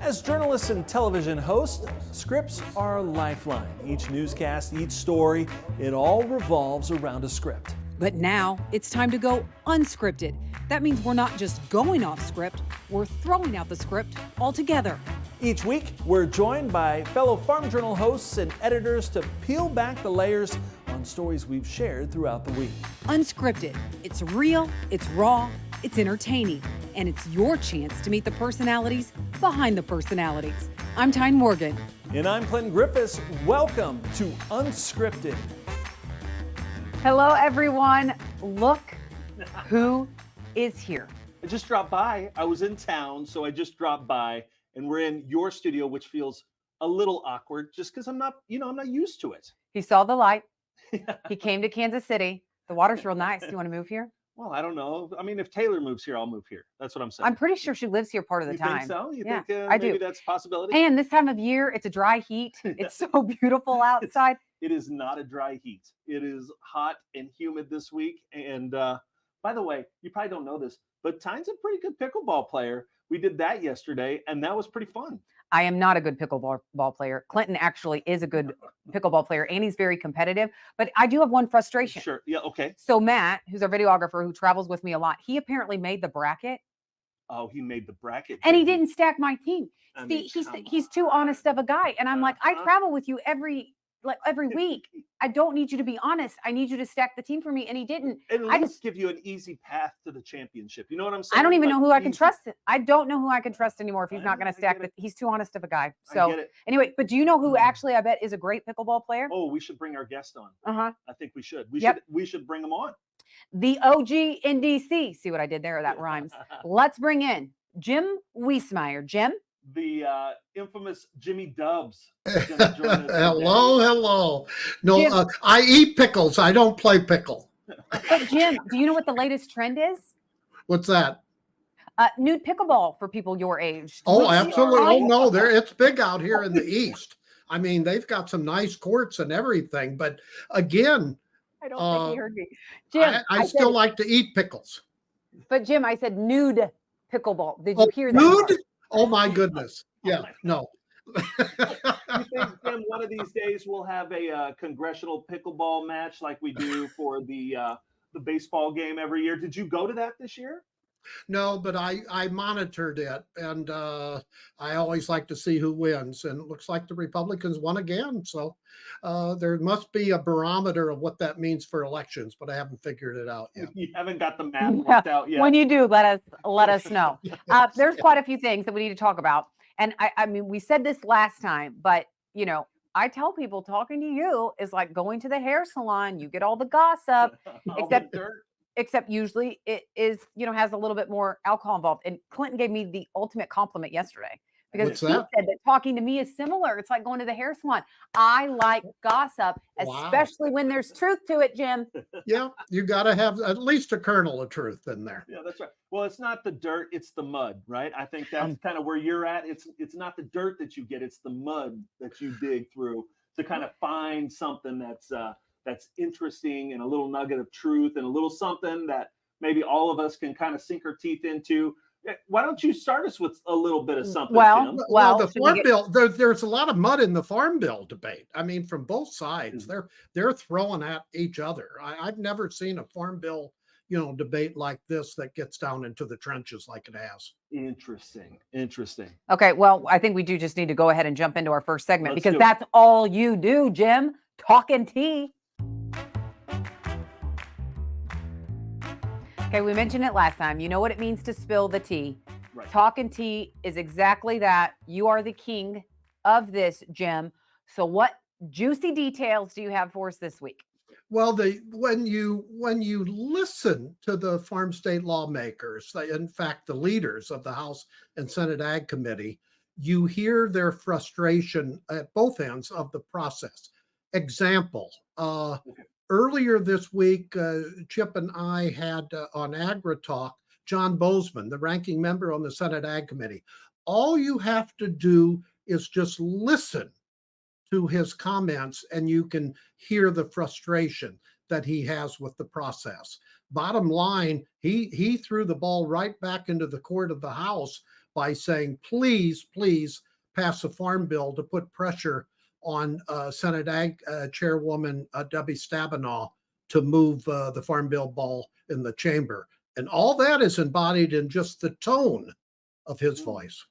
As journalists and television hosts, scripts are a lifeline. Each newscast, each story, it all revolves around a script. But now it's time to go unscripted. That means we're not just going off script, we're throwing out the script altogether. Each week, we're joined by fellow Farm Journal hosts and editors to peel back the layers on stories we've shared throughout the week. Unscripted. It's real, it's raw, it's entertaining, and it's your chance to meet the personalities behind the personalities. I'm Tyne Morgan. And I'm Clinton Griffiths. Welcome to Unscripted. Hello, everyone. Look who is here. I just dropped by. I was in town, so I just dropped by, and we're in your studio, which feels a little awkward just because I'm not used to it. He saw the light. He came to Kansas City. The water's real nice. Do you want to move here? Well, I don't know. I mean, if Taylor moves here, I'll move here. That's what I'm saying. I'm pretty sure she lives here part of the You time. think so? You Yeah, think I maybe do. that's a possibility? And this time of year, it's a dry heat. It's so beautiful outside. It is not a dry heat. It is hot and humid this week. And by the way, you probably don't know this, but Tyne's a pretty good pickleball player. We did that yesterday, and that was pretty fun. I am not a good pickleball player. Clinton actually is a good pickleball player, and he's very competitive. But I do have one frustration. Sure. Yeah. Okay. So Matt, who's our videographer who travels with me a lot, he apparently made the bracket. Oh, he made the bracket. And he didn't stack my team. I See, mean, he's too honest of a guy. And I'm like, I travel with you every week. I don't need you to be honest. I need you to stack the team for me. And he didn't. At I least give you an easy path to the championship. You know what I'm saying? I don't even know who I can easy. trust. I don't know who I can trust anymore if he's not going to stack. He's too honest of a guy. So anyway, but do you know who actually I bet is a great pickleball player? Oh, we should bring our guest on. Uh-huh. I think we should. We should bring him on. The OG in DC. See what I did there? That rhymes. Let's bring in Jim Wiesemeyer. Jim? The infamous Jimmy Dubs. is gonna join us today. Hello. No, I eat pickles. I don't play pickle. But Jim, do you know what the latest trend is? What's that? Nude pickleball for people your age. Oh, absolutely. Oh, no, it's big out here in the East. I mean, they've got some nice courts and everything. But again, I don't think he heard me. Jim, I still like to eat pickles. But Jim, I said nude pickleball. Did you hear that? Nude? Oh, my goodness. Yeah, no. You think, Jim, one of these days we'll have a congressional pickleball match like we do for the baseball game every year? Did you go to that this year? No, but I monitored it, and I always like to see who wins. And it looks like the Republicans won again. So there must be a barometer of what that means for elections, but I haven't figured it out yet. You haven't got the math worked out yet. When you do, let us know. There's quite a few things that we need to talk about. And I mean, we said this last time, but you know, I tell people talking to you is like going to the hair salon. You get all the gossip, except usually it is, has a little bit more alcohol involved. And Clinton gave me the ultimate compliment yesterday because he said that talking to me is similar. It's like going to the hair salon. I like gossip, especially when there's truth to it, Jim. Yeah, you got to have at least a kernel of truth in there. Yeah, that's right. Well, it's not the dirt, it's the mud, right? I think that's kind of where you're at. It's not the dirt that you get, it's the mud that you dig through to kind of find something that's interesting and a little nugget of truth and a little something that maybe all of us can kind of sink our teeth into. Why don't you start us with a little bit of something, Jim? Well, the farm bill, there's a lot of mud in the farm bill debate. I mean, from both sides, they're throwing at each other. I've never seen a farm bill, debate like this that gets down into the trenches like it has. Interesting. Okay, well, I think we do just need to go ahead and jump into our first segment because that's all you do, Jim. Talking tea. Okay, we mentioned it last time. You know what it means to spill the tea. Right. Talking tea is exactly that. You are the king of this, Jim. So what juicy details do you have for us this week? Well, when you listen to the farm state lawmakers, in fact, the leaders of the House and Senate Ag Committee, you hear their frustration at both ends of the process. Example, earlier this week, Chip and I had on AgriTalk, John Bozeman, the ranking member on the Senate Ag Committee. All you have to do is just listen to his comments and you can hear the frustration that he has with the process. Bottom line, he threw the ball right back into the court of the House by saying, please, please pass a farm bill to put pressure on Senate Ag Chairwoman Debbie Stabenow to move the farm bill ball in the chamber. And all that is embodied in just the tone of his voice.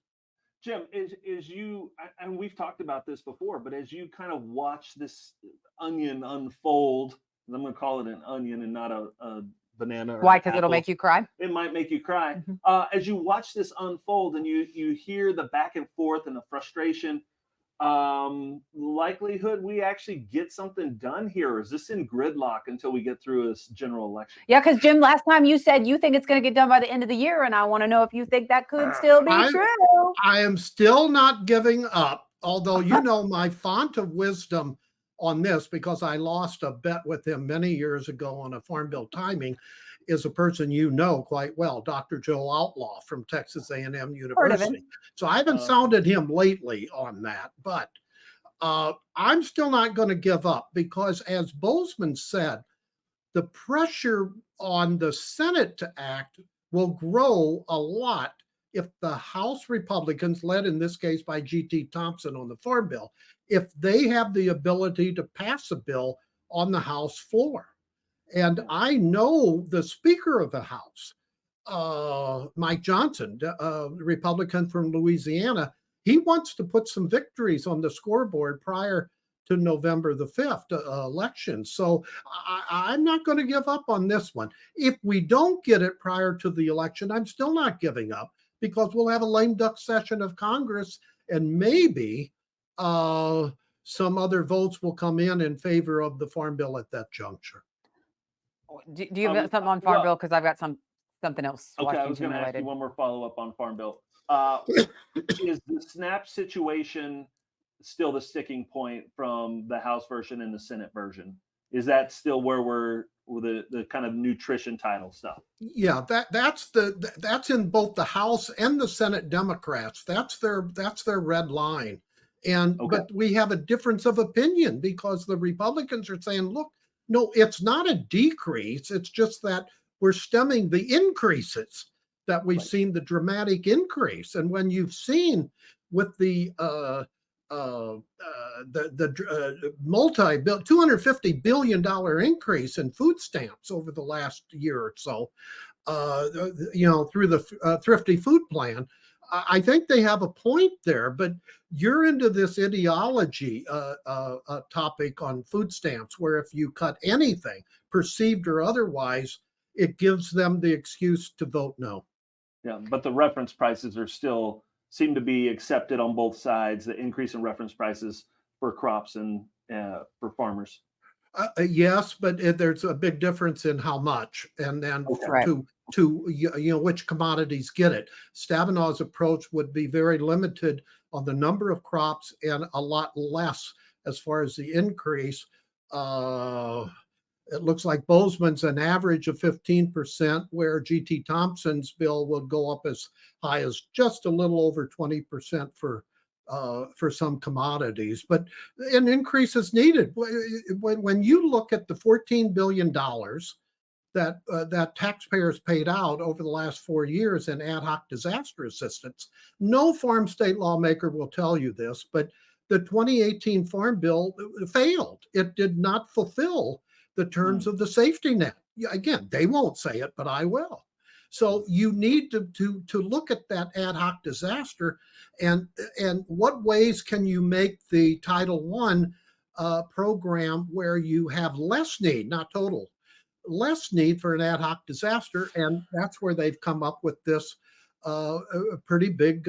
Jim, is you, and we've talked about this before, but as you kind of watch this onion unfold, and I'm going to call it an onion and not a banana. Why? Because it'll make you cry. It might make you cry. As you watch this unfold and you hear the back and forth and the frustration, likelihood we actually get something done here? Or is this in gridlock until we get through this general election? Yeah, because Jim, last time you said you think it's going to get done by the end of the year, and I want to know if you think that could still be true. I am still not giving up, although you know my font of wisdom on this, because I lost a bet with him many years ago on a farm bill timing, is a person you know quite well, Dr. Joe Outlaw from Texas A&M University. So I haven't sounded him lately on that, but I'm still not going to give up, because as Bozeman said, the pressure on the Senate to act will grow a lot if the House Republicans, led in this case by G.T. Thompson on the Farm Bill, if they have the ability to pass a bill on the House floor. And I know the Speaker of the House, Mike Johnson, Republican from Louisiana, he wants to put some victories on the scoreboard prior to November the 5th election. So I'm not going to give up on this one. If we don't get it prior to the election, I'm still not giving up, because we'll have a lame duck session of Congress, and maybe some other votes will come in favor of the Farm Bill at that juncture. Do you have something on Farm Bill? Because I've got something else. Okay, I was going to ask you one more follow-up on Farm Bill. Is the SNAP situation still the sticking point from the House version and the Senate version? Is that still where we're with the kind of nutrition title stuff? Yeah, that's in both the House and the Senate Democrats. That's their red line. And but we have a difference of opinion, because the Republicans are saying, look, no, it's not a decrease. It's just that we're stemming the increases that we've seen, the dramatic increase. And when you've seen with the $250 billion increase in food stamps over the last year or so, through the Thrifty Food Plan, I think they have a point there. But you're into this ideology topic on food stamps, where if you cut anything, perceived or otherwise, it gives them the excuse to vote no. Yeah, but the reference prices are still seem to be accepted on both sides, the increase in reference prices for crops and for farmers. Yes, but there's a big difference in how much, and then to which commodities get it. Stabenow's approach would be very limited on the number of crops and a lot less as far as the increase. It looks like Bozeman's an average of 15%, where G.T. Thompson's bill will go up as high as just a little over 20% for some commodities. But an increase is needed. When you look at the $14 billion that taxpayers paid out over the last 4 years in ad hoc disaster assistance, no farm state lawmaker will tell you this, but the 2018 Farm Bill failed. It did not fulfill the terms of the safety net. Again, they won't say it, but I will. So you need to look at that ad hoc disaster and what ways can you make the Title I program where you have less need, not total, less need for an ad hoc disaster. And that's where they've come up with this a pretty big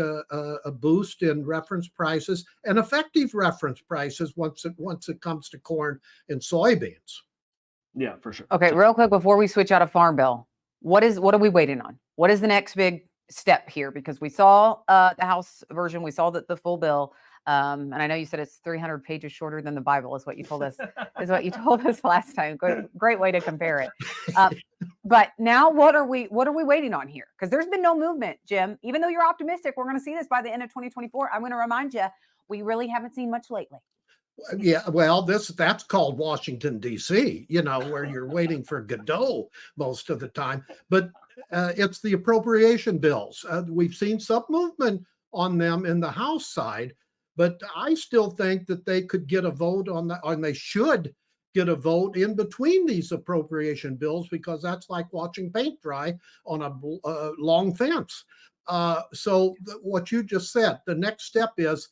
boost in reference prices and effective reference prices once it comes to corn and soybeans. Yeah, for sure. Okay, real quick before we switch out of Farm Bill, what are we waiting on? What is the next big step here? Because we saw the House version, we saw the full bill, and I know you said it's 300 pages shorter than the Bible, is what you told us. Is what you told us last time. Great way to compare it. But now, what are we waiting on here? Because there's been no movement, Jim. Even though you're optimistic, we're going to see this by the end of 2024. I'm going to remind you, we really haven't seen much lately. Yeah, well, that's called Washington, D.C., where you're waiting for Godot most of the time. But it's the appropriation bills. We've seen some movement on them in the House side, but I still think that they could get a vote on that, and they should get a vote in between these appropriation bills, because that's like watching paint dry on a long fence. What you just said, the next step is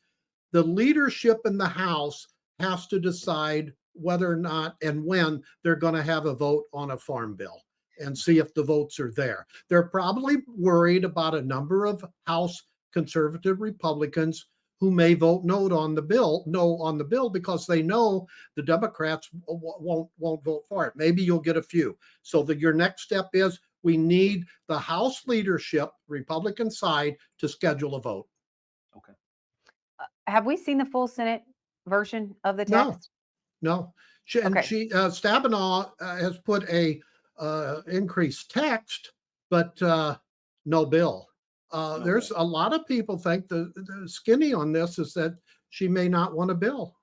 the leadership in the House has to decide whether or not and when they're going to have a vote on a farm bill and see if the votes are there. They're probably worried about a number of House conservative Republicans who may vote no on the bill because they know the Democrats won't vote for it. Maybe you'll get a few. So your next step is we need the House leadership, Republican side, to schedule a vote. Okay. Have we seen the full Senate version of the No. text? No. Stabenow has put a increased text, but no bill. There's a lot of people think the skinny on this is that she may not want a bill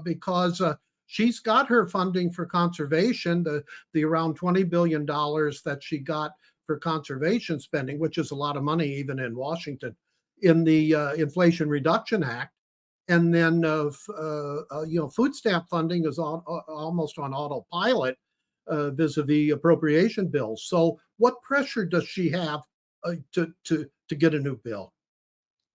because she's got her funding for conservation, the around $20 billion that she got for conservation spending, which is a lot of money even in Washington, in the Inflation Reduction Act. And then food stamp funding is almost on autopilot vis-a-vis appropriation bills. So what pressure does she have to get a new bill?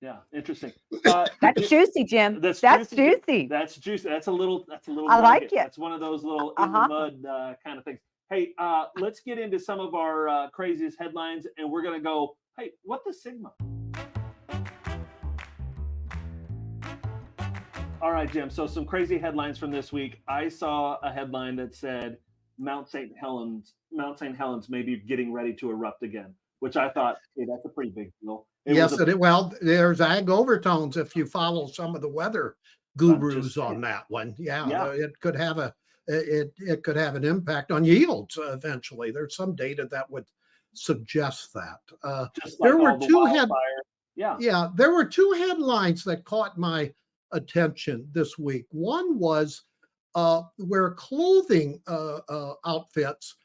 Yeah, interesting. That's juicy, Jim. That's juicy. That's juicy. That's a little. I like it. That's one of those little in the mud kind of things. Hey, let's get into some of our craziest headlines, and we're gonna go. Hey, what the Sigma? All right, Jim. So some crazy headlines from this week. I saw a headline that said Mount St. Helens may be getting ready to erupt again, which I thought, hey, that's a pretty big deal. Well, there's ag overtones if you follow some of the weather gurus on that one. Yeah. It could have it could have an impact on yields eventually. There's some data that would suggest that. There were two headlines that caught my attention this week. One was where clothing outfits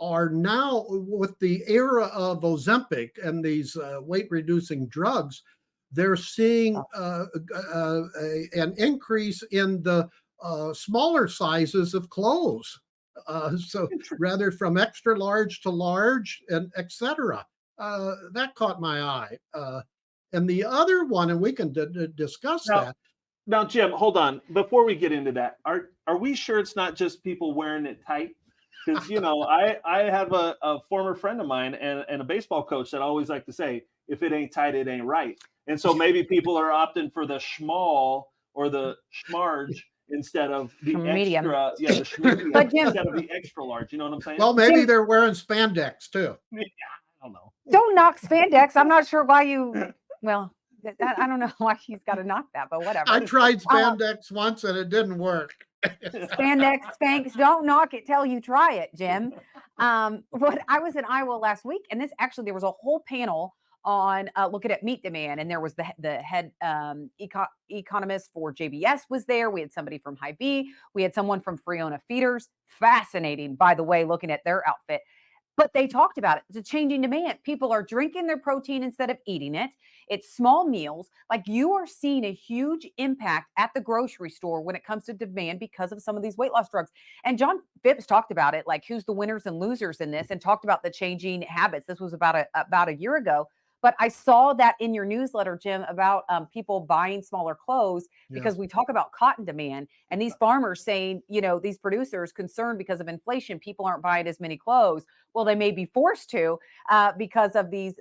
are now, with the era of Ozempic and these weight-reducing drugs, they're seeing an increase in the smaller sizes of clothes. So rather from extra large to large, and etc. That caught my eye. And the other one, and we can discuss that. Now, Jim, hold on. Before we get into that, are we sure it's not just people wearing it tight? Because, I have a former friend of mine and a baseball coach that always like to say, if it ain't tight, it ain't right. And so maybe people are opting for the schmall or the schmarge instead of the medium. Extra. Yeah, the schmedium But Jim, instead of the extra large. You know what I'm saying? Well, maybe they're wearing spandex too. Yeah, I don't know. Don't knock spandex. I'm not sure why you, well, I don't know why he's got to knock that, but whatever. I tried spandex once and it didn't work. Spandex, Spanx, don't knock it till you try it, Jim. But I was in Iowa last week, and there was a whole panel on looking at meat demand, and there was the head economist for JBS was there. We had somebody from Hy-Vee. We had someone from Friona Feeders. Fascinating, by the way, looking at their outfit. But they talked about it. It's a changing demand. People are drinking their protein instead of eating it. It's small meals. Like, you are seeing a huge impact at the grocery store when it comes to demand because of some of these weight loss drugs. And John Phipps talked about it, like who's the winners and losers in this, and talked about the changing habits. This was about a year ago. But I saw that in your newsletter, Jim, about people buying smaller clothes because we talk about cotton demand, and these farmers saying, these producers concerned because of inflation, people aren't buying as many clothes. Well, they may be forced to because of these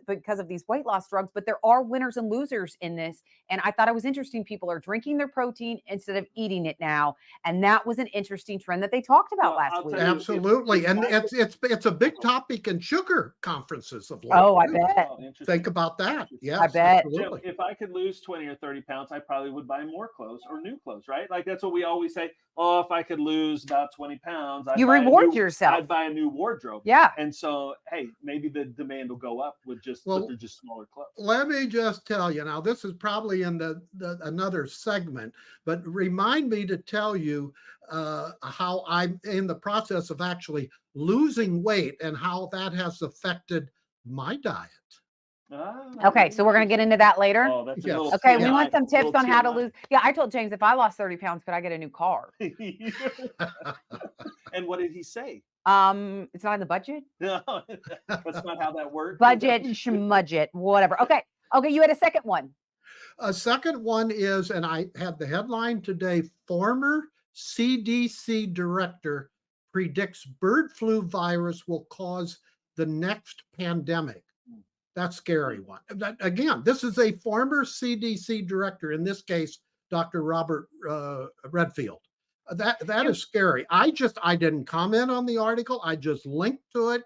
weight loss drugs, but there are winners and losers in this. And I thought it was interesting. People are drinking their protein instead of eating it now. And that was an interesting trend that they talked about last week. Absolutely. And it's a big topic in sugar conferences of late. Oh, I bet. Think about that. Yeah, I bet. Jim, if I could lose 20 or 30 pounds, I probably would buy more clothes or new clothes, right? Like, that's what we always say. Oh, if I could lose about 20 pounds, you reward yourself. I'd buy a new wardrobe. Yeah. And so, hey, maybe the demand will go up with just smaller clothes. Let me just tell you now, this is probably in the another segment, but remind me to tell you how I'm in the process of actually losing weight and how that has affected my diet. Okay, so we're going to get into that later. Oh, that's a Yes. little Okay, we TMI, want some tips little on how to TMI. lose. Yeah, I told James if I lost 30 pounds, could I get a new car? And what did he say? It's not in the budget. No, that's not how that works. Budget, schmudget, whatever. Okay, you had a second one. A second one is, and I had the headline today, former CDC director predicts bird flu virus will cause the next pandemic. That's scary one. Again, this is a former CDC director, in this case, Dr. Robert Redfield. That is scary. I didn't comment on the article. I just linked to it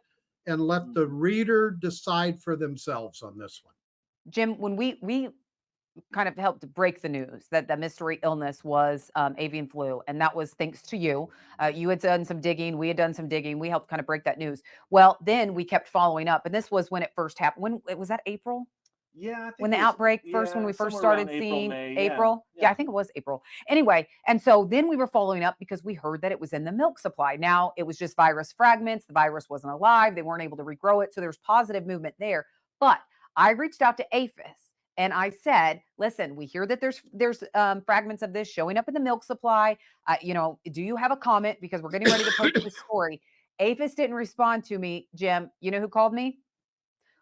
and let the reader decide for themselves on this one. Jim, when we kind of helped break the news that the mystery illness was avian flu, and that was thanks to you. You had done some digging, we had done some digging, we helped kind of break that news. Well, then we kept following up, and this was when it first happened. When was that, April? Yeah, I think When the it was, outbreak first, when we first somewhere around started seeing May, April. yeah. Yeah, I think it was April. Anyway, and so then we were following up because we heard that it was in the milk supply. Now it was just virus fragments. The virus wasn't alive. They weren't able to regrow it. So there's positive movement there. But I reached out to APHIS and I said, listen, we hear that there's fragments of this showing up in the milk supply. Do you have a comment? Because we're getting ready to post this story. APHIS didn't respond to me. Jim, you know who called me?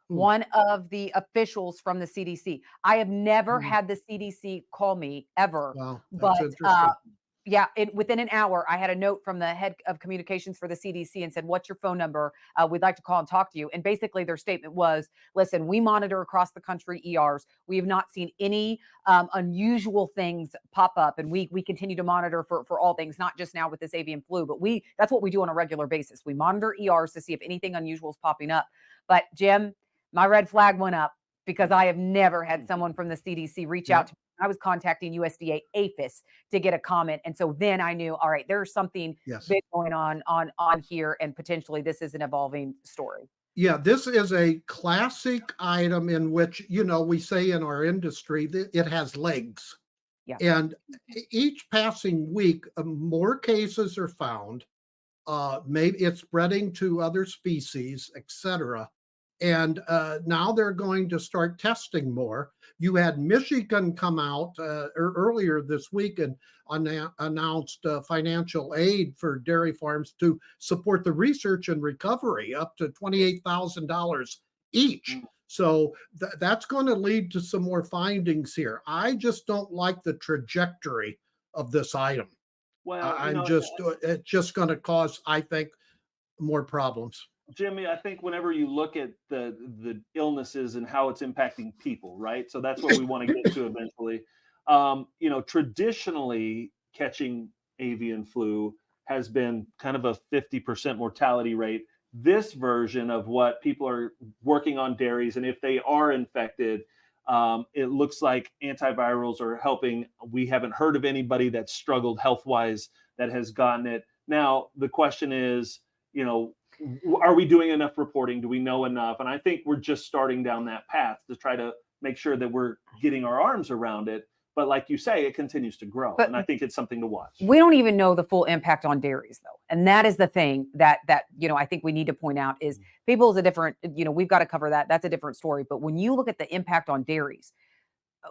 One of the officials from the CDC. I have never had the CDC call me ever. Wow, that's but interesting. yeah, within an hour, I had a note from the head of communications for the CDC and said, what's your phone number? We'd like to call and talk to you. And basically their statement was, listen, we monitor across the country ERs. We have not seen any unusual things pop up. And we continue to monitor for all things, not just now with this avian flu, but that's what we do on a regular basis. We monitor ERs to see if anything unusual is popping up. But Jim, my red flag went up because I have never had someone from the CDC reach out to me. I was contacting USDA APHIS to get a comment. And so then I knew, all right, there's something big going on here. And potentially this is an evolving story. Yeah, this is a classic item in which, we say in our industry that it has legs. Yeah. And each passing week, more cases are found. Maybe it's spreading to other species, etc. And now they're going to start testing more. You had Michigan come out earlier this week and announced financial aid for dairy farms to support the research and recovery up to $28,000 each. So that's going to lead to some more findings here. I just don't like the trajectory of this item. Well, it's just going to cause, I think, more problems. Jimmy, I think whenever you look at the illnesses and how it's impacting people, right? So that's what we want to get to eventually. Traditionally catching avian flu has been kind of a 50% mortality rate. This version of what people are working on dairies, and if they are infected, it looks like antivirals are helping. We haven't heard of anybody that struggled health-wise that has gotten it. Now, the question is, are we doing enough reporting? Do we know enough? And I think we're just starting down that path to try to make sure that we're getting our arms around it. But like you say, it continues to grow. And I think it's something to watch. We don't even know the full impact on dairies, though. And that is the thing that I think we need to point out is people is a different, we've got to cover that. That's a different story. But when you look at the impact on dairies,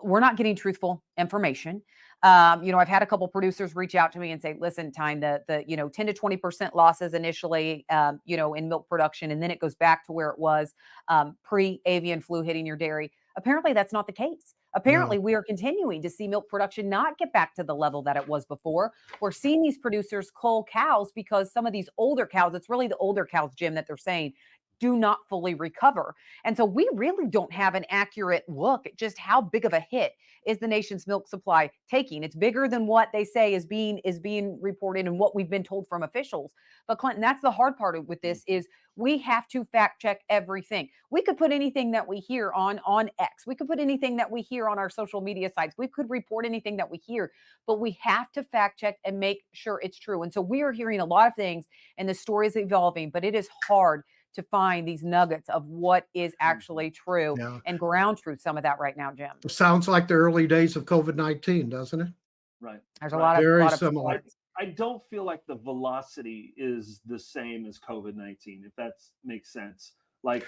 we're not getting truthful information. I've had a couple producers reach out to me and say, listen, Tyne, the 10 to 20% losses initially, in milk production, and then it goes back to where it was pre-avian flu hitting your dairy. Apparently that's not the case. Apparently we are continuing to see milk production not get back to the level that it was before. We're seeing these producers cull cows because some of these older cows, it's really the older cows, Jim, that they're saying do not fully recover. And so we really don't have an accurate look at just how big of a hit is the nation's milk supply taking. It's bigger than what they say is being reported and what we've been told from officials. But Clinton, that's the hard part with this is we have to fact check everything. We could put anything that we hear on X. We could put anything that we hear on our social media sites. We could report anything that we hear, but we have to fact check and make sure it's true. And so we are hearing a lot of things and the story is evolving, but it is hard to find these nuggets of what is actually true and ground truth some of that right now, Jim. Sounds like the early days of COVID-19, doesn't it? Right. There's a lot of very similar. I don't feel like the velocity is the same as COVID-19, if that makes sense. Like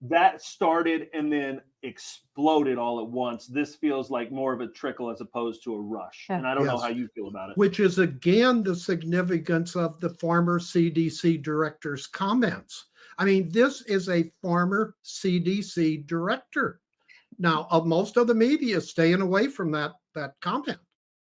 that started and then exploded all at once. This feels like more of a trickle as opposed to a rush. Yeah. And I don't know Yes. how you feel about it. Which is again the significance of the former CDC director's comments. I mean, this is a former CDC director. Now, most of the media is staying away from that comment,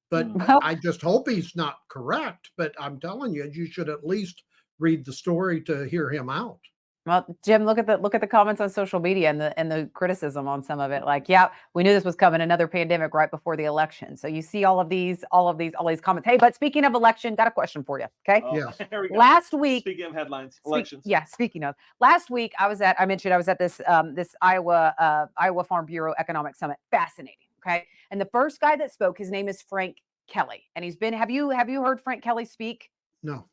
but Well, I just hope he's not correct. But I'm telling you, you should at least read the story to hear him out. well, Jim, look at the comments on social media and the criticism on some of it. Like, yeah, we knew this was coming, another pandemic right before the election. So you see all these comments. Hey, but speaking of election, got a question for you. Okay. Oh, Yes. here we go. Last week, Speaking of headlines, elections. speaking of last week, I was at this this Iowa Farm Bureau Economic Summit. Fascinating. Okay. And the first guy that spoke, his name is Frank Kelly. And he's been, have you heard Frank Kelly speak? No.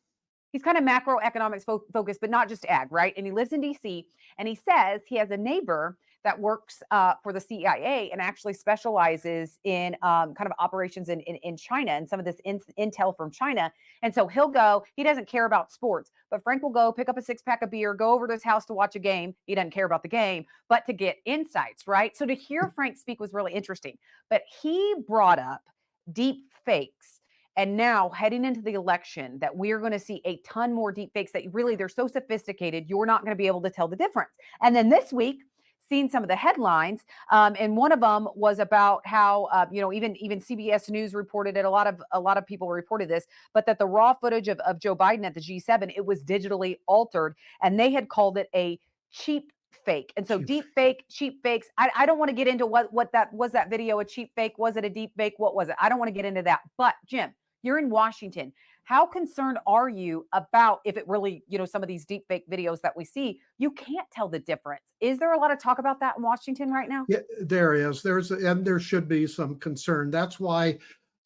He's kind of macroeconomics focused, but not just ag, right? And he lives in DC, and he says he has a neighbor that works for the CIA and actually specializes in kind of operations in China and some of this intel from China. And so he'll go, he doesn't care about sports, but Frank will go pick up a 6-pack of beer, go over to his house to watch a game. He doesn't care about the game, but to get insights, right? So to hear Frank speak was really interesting. But he brought up deep fakes. And now heading into the election, that we're going to see a ton more deep fakes that really they're so sophisticated, you're not going to be able to tell the difference. And then this week, seen some of the headlines, and one of them was about how even CBS News reported it. A lot of people reported this, but that the raw footage of Joe Biden at the G7, it was digitally altered, and they had called it a cheap fake. And so deep fake, cheap fakes. I don't want to get into what that was. That video a cheap fake? Was it a deep fake? What was it? I don't want to get into that. But Jim, you're in Washington. How concerned are you about if it really, some of these deep fake videos that we see, you can't tell the difference? Is there a lot of talk about that in Washington right now? Yeah, there is. And there should be some concern. That's why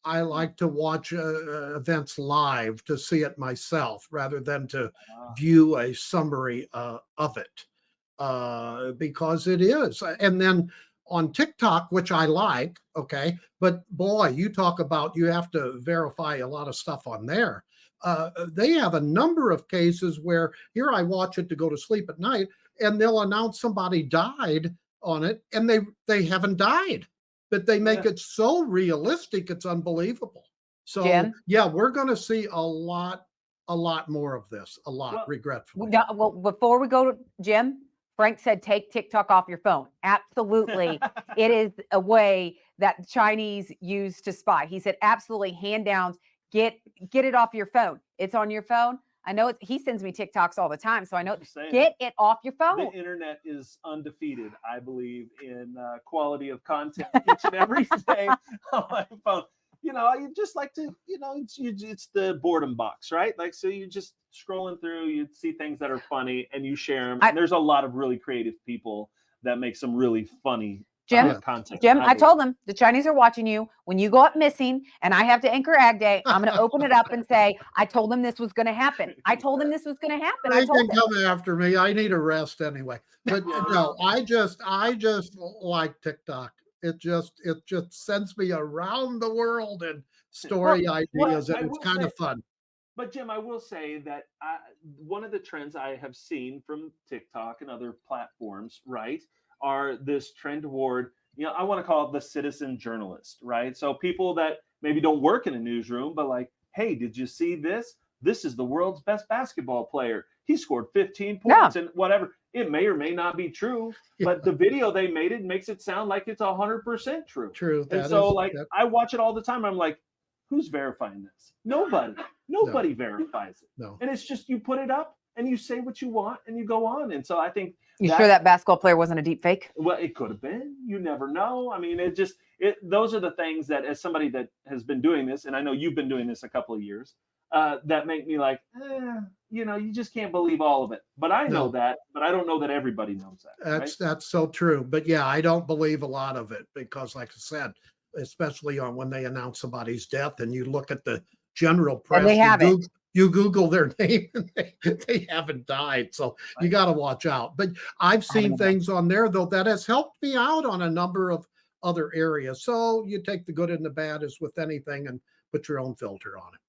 I like to watch events live to see it myself rather than to view a summary of it, because it is. And then on TikTok, which I like, okay, but boy, you talk about you have to verify a lot of stuff on there. They have a number of cases where here I watch it to go to sleep at night, and they'll announce somebody died on it, and they haven't died, but they make it so realistic, it's unbelievable. So Jen? yeah, we're going to see a lot more of this, regretfully. Well, before we go to Jim, Frank said, take TikTok off your phone. Absolutely. It is a way that the Chinese use to spy. He said, absolutely, hand downs, get it off your phone. It's on your phone. I know he sends me TikToks all the time, so I know, get it off your phone. The internet is undefeated, I believe, in quality of content each and every day on my phone. You just like to, it's the boredom box, right? Like, so you just scrolling through, you see things that are funny and you share them. And there's a lot of really creative people that make some really funny content. Jim, I told them the Chinese are watching you. When you go up missing and I have to anchor Ag Day, I'm going to open it up and say, I told them this was going to happen. I told them this was going to happen. They can come after me. I need a rest anyway. But no, I just like TikTok. It just sends me around the world and story ideas, and it's kind of fun. But Jim, I will say that one of the trends I have seen from TikTok and other platforms, right, are this trend toward, I want to call it the citizen journalist, right? So people that maybe don't work in a newsroom, but like, hey, did you see this? This is the world's best basketball player. He scored 15 points and whatever. It may or may not be true, but the video they made, it makes it sound like it's 100% true. True. And so I watch it all the time. I'm like, who's verifying this? Nobody verifies it. No. And it's just, you put it up and you say what you want and you go on. And so I think sure that basketball player wasn't a deep fake? Well, it could have been. You never know. I mean, those are the things that, as somebody that has been doing this, and I know you've been doing this a couple of years, that make me like, you just can't believe all of it. But I know that, but I don't know that everybody knows that. That's so true. But yeah, I don't believe a lot of it because, like I said, especially on when they announce somebody's death and you look at the general press, you Google their name and they haven't died. So you got to watch out. But I've seen things on there, though, that has helped me out on a number of other areas. So you take the good and the bad as with anything and put your own filter on it.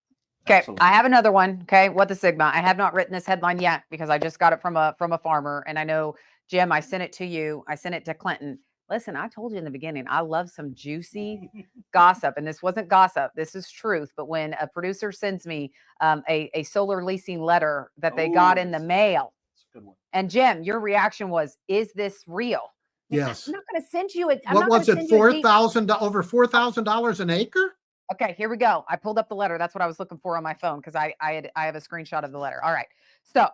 Okay, Absolutely. I have another one. Okay, what the Sigma? I have not written this headline yet because I just got it from a farmer, and I know Jim, I sent it to you. I sent it to Clinton. Listen, I told you in the beginning, I love some juicy gossip. And this wasn't gossip. This is truth. But when a producer sends me a solar leasing letter that they got in the mail, That's a good one. and Jim, your reaction was, is this real? Yes. I'm not going to send you it. What was it? Over $4,000 an acre? Okay, here we go. I pulled up the letter. That's what I was looking for on my phone because I have a screenshot of the letter. All right. So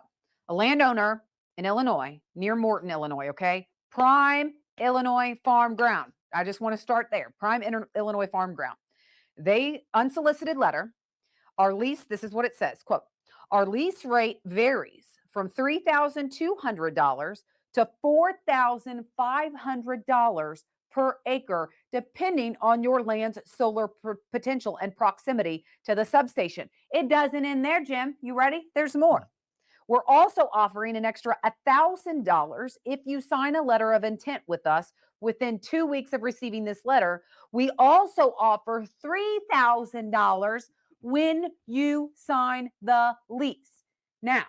a landowner in Illinois, near Morton, Illinois, okay? Prime Illinois farm ground. I just want to start there. Prime Illinois farm ground. They unsolicited letter. Our lease, this is what it says, quote, our lease rate varies from $3,200 to $4,500 per acre, depending on your land's solar potential and proximity to the substation. It doesn't end there, Jim. You ready? There's more. We're also offering an extra $1,000 if you sign a letter of intent with us within 2 weeks of receiving this letter. We also offer $3,000 when you sign the lease. Now,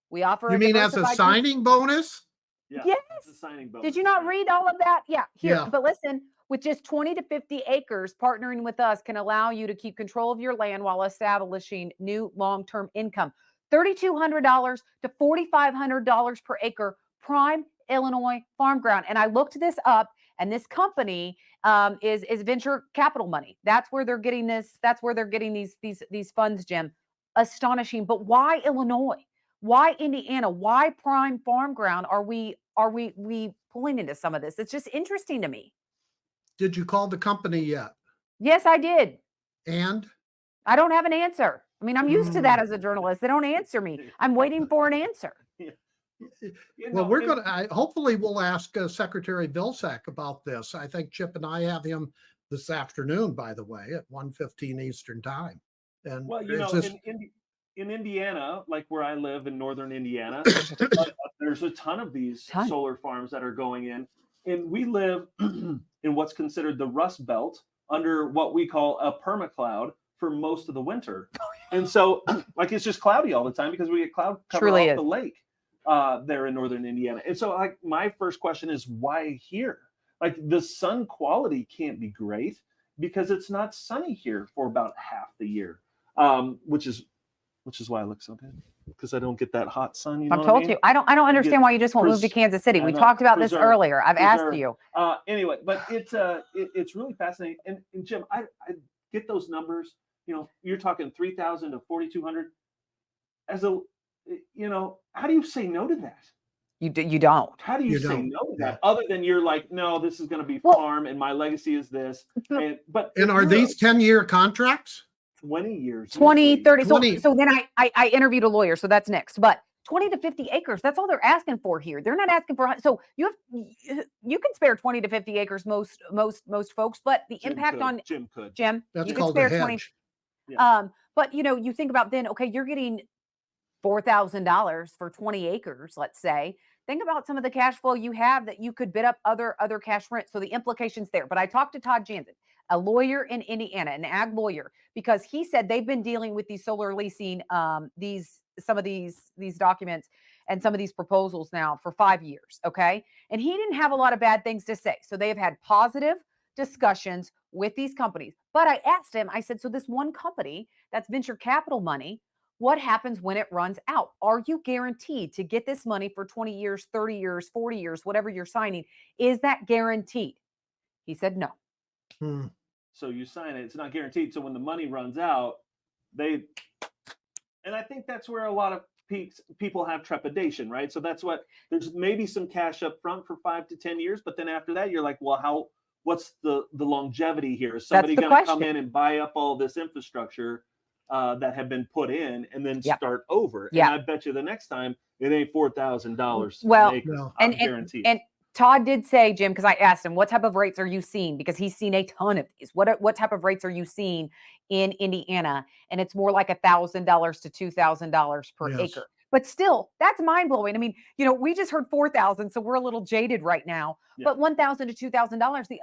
we offer You mean as a signing bonus? Yeah, yes. It's a signing bonus. Did you not read all of that? Yeah. Here, Yeah. But listen, with just 20 to 50 acres, partnering with us can allow you to keep control of your land while establishing new long-term income. $3,200 to $4,500 per acre, prime Illinois farm ground. And I looked this up, and this company is venture capital money. That's where they're getting this. That's where they're getting these funds, Jim. Astonishing. But why Illinois? Why Indiana? Why prime farm ground are we pulling into some of this? It's just interesting to me. Did you call the company yet? Yes, I did. And I don't have an answer. I mean, I'm used to that as a journalist. They don't answer me. I'm waiting for an answer. well, we're going to, hopefully we'll ask Secretary Vilsack about this. I think Chip and I have him this afternoon, by the way, at 1:15 Eastern time. And well, in Indiana, like where I live in northern Indiana, there's a ton of these solar farms that are going in. And we live in what's considered the Rust Belt under what we call a permacloud for most of the winter. And so like it's just cloudy all the time because we get cloud cover off the lake there in northern Indiana. And so like my first question is why here? Like the sun quality can't be great because it's not sunny here for about half the year, which is why I look so good because I don't get that hot sun. You know I've told you. I don't understand why you just won't move to Kansas City. We talked about this earlier. I've asked you. Anyway, but it's really fascinating. And Jim, I get those numbers. You know, you're talking 3,000 to 4,200. As a, you know, how do you say no to that? You don't. How do you say no to that? Other than you're like, no, this is going to be farm, and my legacy is this. And are these 10-year contracts? 20 years. 20, 30. So then I interviewed a lawyer. So that's next. But 20 to 50 acres, that's all they're asking for here. They're not asking for, so you can spare 20 to 50 acres, most folks, but the impact on Jim could. Jim, that's you called could a spare hedge. 20. But you know, you think about then, okay, you're getting $4,000 for 20 acres, let's say. Think about some of the cash flow you have that you could bid up other cash rent. So the implications there. But I talked to Todd Jansen, a lawyer in Indiana, an ag lawyer, because he said they've been dealing with these solar leasing, some of these documents and some of these proposals now for 5 years. Okay. And he didn't have a lot of bad things to say. So they have had positive discussions with these companies. But I asked him, I said, so this one company that's venture capital money, what happens when it runs out? Are you guaranteed to get this money for 20 years, 30 years, 40 years, whatever you're signing? Is that guaranteed? He said no. So you sign it, it's not guaranteed. So when the money runs out, and I think that's where a lot of people have trepidation, right? So that's there's maybe some cash up front for 5 to 10 years, but then after that, you're like, well, what's the longevity here? Is somebody going to come in and buy up all this infrastructure that have been put in and then start over? And I bet you the next time it ain't $4,000. Well, guaranteed. And Todd did say, Jim, because I asked him, what type of rates are you seeing? Because he's seen a ton of these. What type of rates are you seeing in Indiana? And it's more like $1,000 to $2,000 per acre. But still, that's mind blowing. I mean, you know, we just heard 4,000, so we're a little jaded right now. But $1,000 to $2,000. The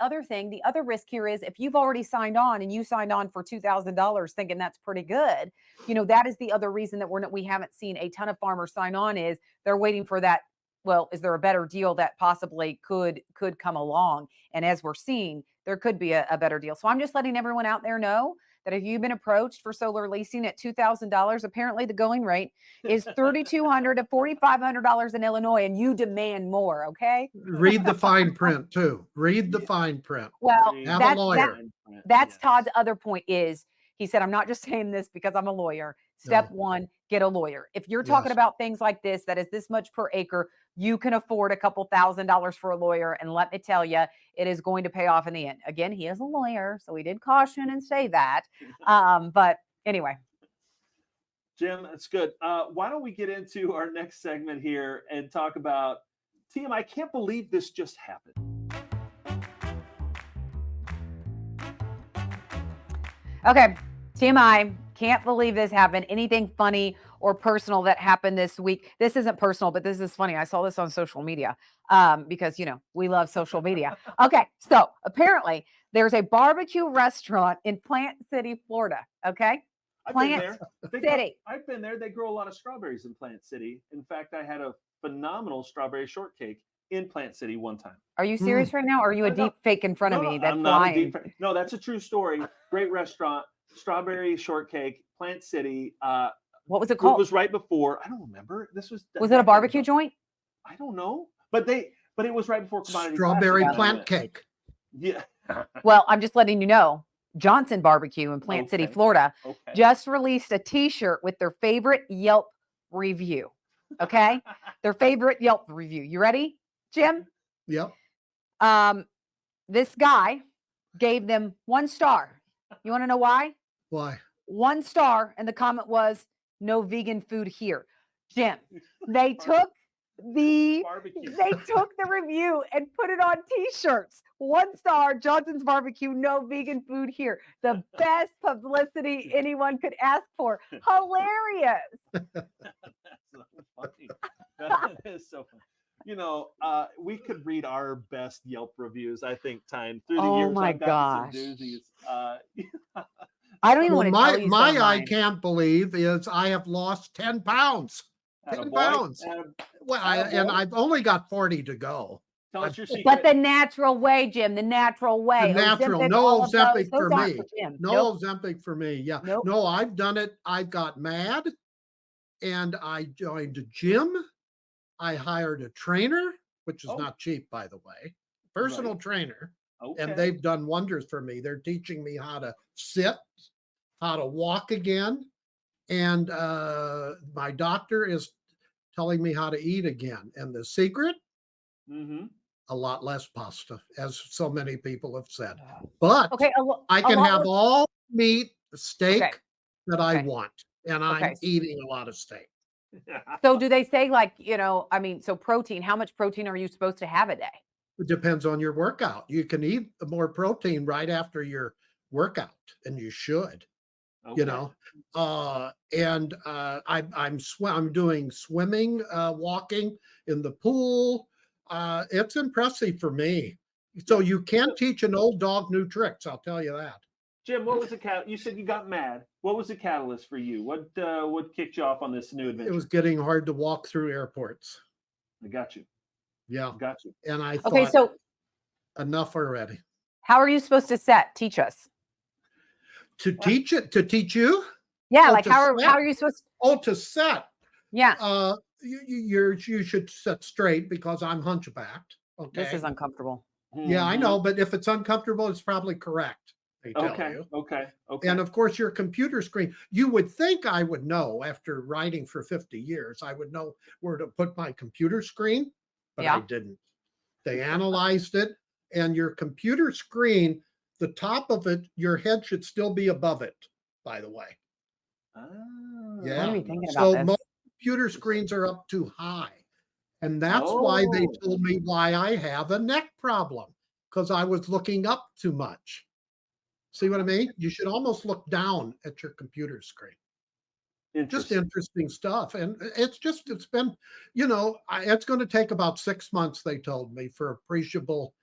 other risk here is if you've already signed on and you signed on for $2,000, thinking that's pretty good, you know, that is the other reason that we haven't seen a ton of farmers sign on is they're waiting for that well, is there a better deal that possibly could come along? And as we're seeing, there could be a better deal. So I'm just letting everyone out there know that if you've been approached for solar leasing at $2,000, apparently the going rate is $3,200 to $4,500 in Illinois, and you demand more. Okay. Read the fine print too. Read the fine print. Well, Have a lawyer. that's Todd's other point is he said, I'm not just saying this because I'm a lawyer. Step No. one, get a lawyer. If you're talking Yes. about things like this, that is this much per acre, you can afford a couple $1,000s for a lawyer. And let me tell you, it is going to pay off in the end. Again, he is a lawyer, so he did caution and say that. But anyway. Jim, that's good. Why don't we get into our next segment here and talk about TM? I can't believe this just happened. Okay, TMI, can't believe this happened. Anything funny or personal that happened this week? This isn't personal, but this is funny. I saw this on social media because, we love social media. Okay, so apparently there's a barbecue restaurant in Plant City, Florida. Okay, I've been Plant there. City. I've been there. They grow a lot of strawberries in Plant City. In fact, I had a phenomenal strawberry shortcake in Plant City one time. Are you serious right now? Or are you a No, deep fake in front of No, me that's I'm not a lying? deep fake. No, that's a true story. Great restaurant, strawberry shortcake, Plant City. What was it It called? was right before. I don't remember. This was. Was it a barbecue joint? I don't know, but it was right before commodity. Strawberry Classic. plant cake. Yeah. Well, I'm just letting you know. Johnson Barbecue in Plant City, Okay. Florida, Okay. just released a T-shirt with their favorite Yelp review. Okay, their favorite Yelp review. You ready, Jim? Yep. This guy gave them 1 star. You want to know why? Why? 1 star, and the comment was no vegan food here. Jim, they took the Barbecue. review and put it on T-shirts. 1 star, Johnson's Barbecue, no vegan food here. The best publicity anyone could ask for. Hilarious. That's so funny. That is so funny. We could read our best Yelp reviews, I think, Tyne. Through the Oh years, my I've gotten gosh. some doozies. I don't even Well, want to tell you my some of I mine. can't believe is I have lost 10 pounds. 10 pounds. Well, and I've only got 40 to go. Tell us your secret. But the natural way, Jim, the natural way. The natural, Ozempic, no all of Ozempic those for aren't me. Jim. No Nope. Ozempic for me. Yeah. Nope. No, I've done it. I got mad and I joined a gym. I hired a trainer, which is Oh. not cheap, by the way. Personal Right. trainer. Okay. And they've done wonders for me. They're teaching me how to sit, how to walk again. And my doctor is telling me how to eat again. And the secret, Mm-hmm. a lot less pasta, as so many people have said. But Okay, I can have all meat, steak Okay. that I Okay. want. And I'm Okay. eating a lot of steak. So do they say so protein, how much protein are you supposed to have a day? It depends on your workout. You can eat more protein right after your workout, and you should. Okay. I'm doing swimming, walking in the pool. It's impressive for me. So you can't teach an old dog new tricks. I'll tell you that. Jim, what was the you said you got mad. What was the catalyst for you? What kicked you off on this new adventure? It was getting hard to walk through airports. I got you. Yeah. Got you. And I Okay, thought, so enough already. how are you supposed to set? Teach us. To teach you? Yeah, Oh, like to how set? are you supposed to? Oh, to set. Yeah, You should sit straight because I'm hunchbacked. Okay. this is uncomfortable. Yeah, I know, but if it's uncomfortable, it's probably correct. They tell Okay. you. Okay. And of course, your computer screen, you would think I would know after writing for 50 years, I would know where to put my computer screen, but I Yeah. didn't. They analyzed it, and your computer screen, the top of it, your head should still be above it, by the way. What are we thinking about So this? most computer screens are up too high. And that's why they Oh. told me why I have a neck problem, because I was looking up too much. See what I mean? You should almost look down at your computer screen. Just interesting stuff. And it's been, it's going to take about 6 months, they told me, for appreciable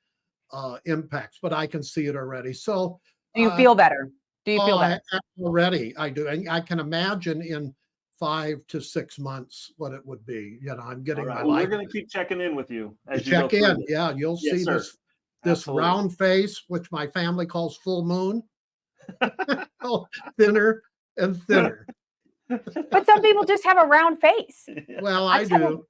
impacts, but I can see it already. So Do you feel better? Do you feel better? already I do. And I can imagine in 5 to 6 months what it would be. You know, I'm All getting right. my Well, we're life. going to keep checking in with you You as you go check through in. this. Yeah, you'll Yes, see sir. this Absolutely. round face, which my family calls full moon. Oh, thinner and thinner. But some people just have a round face. Well, I I tell do.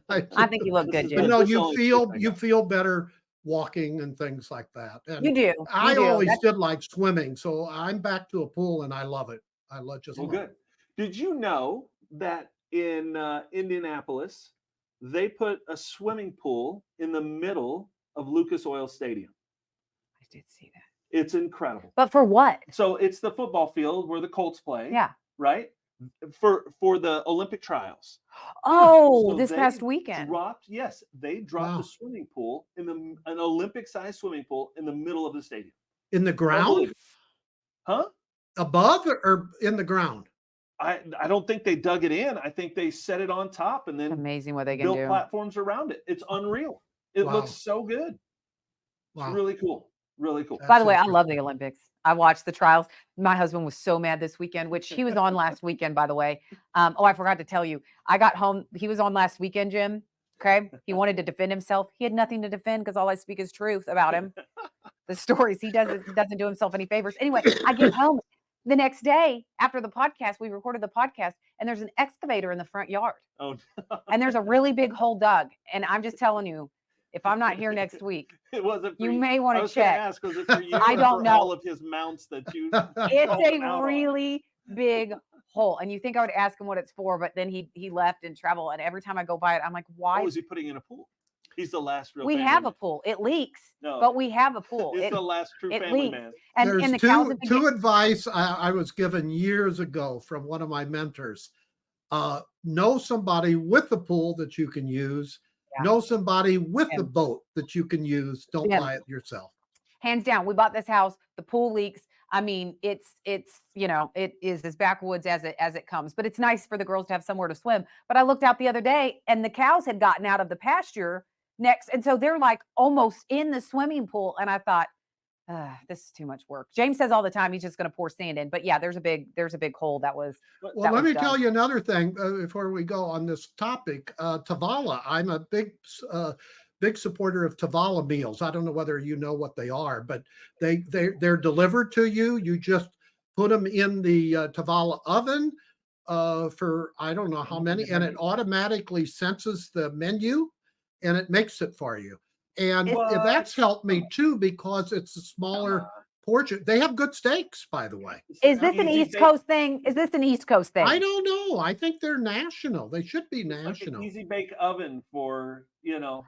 I think you look good, This is But Jim. no, This you only feel truth I you got. feel better walking and things like that. And You do. I You do. always That's- did like swimming, so I'm back to a pool and I love it. Just Well, love good. Did you know that in Indianapolis, they put a swimming pool in the middle of Lucas Oil Stadium? I did see that. It's incredible. But for what? So it's the football field where the Colts play. Yeah. Right. For the Olympic trials. Oh, So this they past weekend. They dropped Wow. a swimming pool an Olympic-sized swimming pool in the middle of the stadium. In the ground, Unbelievable. Huh? above or in the ground. I don't think they dug it in. I think they set it on top and It's then amazing what they can built do. platforms around it. It's unreal. It Wow. looks so good. Wow. It's really cool. Really cool. By the way, I That's love the Olympics. I watched the trials. My husband was so mad this weekend, which he was on last weekend, by the way. Oh, I forgot to tell you. I got home. He was on last weekend, Jim. Okay. He wanted to defend himself. He had nothing to defend because all I speak is truth about him. The stories. He doesn't do himself any favors. Anyway, I get home the next day after the podcast. We recorded the podcast, and there's an excavator in the front yard. Oh, And there's a really big hole dug. And I'm just telling you, if I'm not here next week, it wasn't for you may want I to was gonna check. ask, was it for you I or don't for know. all of his mounts that you It's called him out a on? really big hole. And you think I would ask him what it's for, but then he left and traveled. And every time I go by it, I'm like, why? Oh, is he putting in a pool? He's the last real We family have a man. pool. It leaks, No. but we have a pool. He's It, the last true it family leaks. man. and There's the cows have been two advice I was given years ago from one of my mentors. Know somebody with a pool that you can use. Yeah. Know somebody with a Jim. boat that you can use. Don't Jim. buy it yourself. hands down. We bought this house. The pool leaks. I mean, it's it is as backwoods as it comes. But it's nice for the girls to have somewhere to swim. But I looked out the other day, and the cows had gotten out of the pasture next, and so they're like almost in the swimming pool. And I thought, this is too much work. James says all the time he's just going to pour sand in. But yeah, there's a big hole that was. Well, let me tell you another thing before we go on this topic. Tavala. I'm a big supporter of Tavala meals. I don't know whether you know what they are, but they're delivered to you. You just put them in the Tavala oven for I don't know how many, and it automatically senses the menu and it makes it for you. And that's helped me too because it's a smaller portion. They have good steaks, by the way. Is this an East Coast thing? Is this an East Coast thing? I don't know. I think they're national. They should be national. Like an easy bake oven for,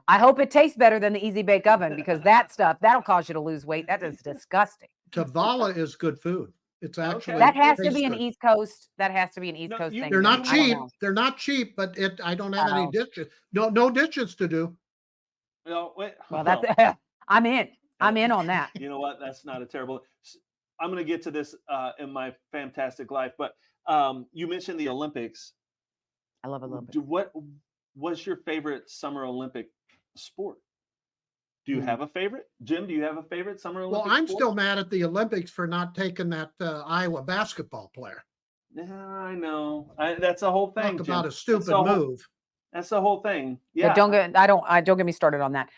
I hope it tastes better than the Easy Bake Oven because that stuff, that'll cause you to lose weight. That is disgusting. Tavala is good food. It's actually That has to tastes be an good. East Coast. That has to be an East No, Coast you- thing. They're not I don't cheap. know. They're not cheap, but I don't have any Oh. dishes. No dishes to do. Wait, Well, that's I'm in. I'm in on that. You know what? That's not a terrible. I'm going to get to this in my fantastic life, but you mentioned the Olympics. I love Olympics. What was your favorite Summer Olympic sport? Do you have a favorite? Jim, do you have a favorite Summer Olympic Well, I'm sport? still mad at the Olympics for not taking that Iowa basketball player. Yeah, I know. That's the whole thing. Talk Jim. about a That's stupid the whole- move. That's the whole thing. Yeah, Yeah. don't get me started on that.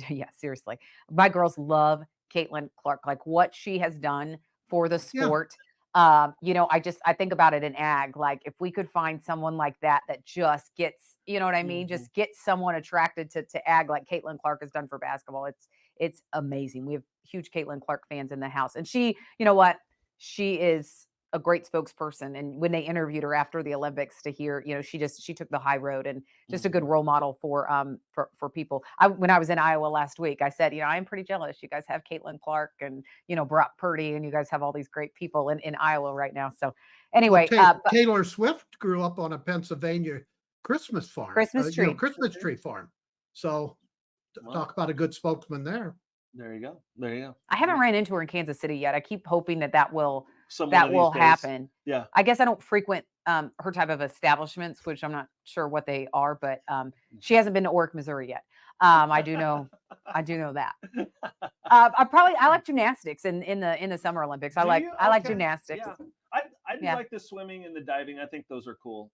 Yeah, seriously. My girls love Caitlin Clark, like what she has done for the Yeah. sport. I think about it in ag. Like if we could find someone like that just gets, you know what I mean? Just get someone attracted to ag like Caitlin Clark has done for basketball. It's amazing. We have huge Caitlin Clark fans in the house. And she, you know what? She is a great spokesperson. And when they interviewed her after the Olympics to hear, she took the high road and just a good role model for people. When I was in Iowa last week, I said, I am pretty jealous. You guys have Caitlin Clark and, Brock Purdy, and you guys have all these great people in Iowa right now. So anyway, Taylor Swift grew up on a Pennsylvania Christmas farm. Christmas tree. Christmas tree farm. So talk about a good spokesman there. There you go. I haven't ran into her in Kansas City yet. I keep hoping that will One of these days. happen. Yeah. I guess I don't frequent her type of establishments, which I'm not sure what they are, but she hasn't been to Oric, Missouri yet. I do know that. I like gymnastics in the Summer Olympics. I like Okay. gymnastics. Yeah. I do Yeah. like the swimming and the diving. I think those are cool.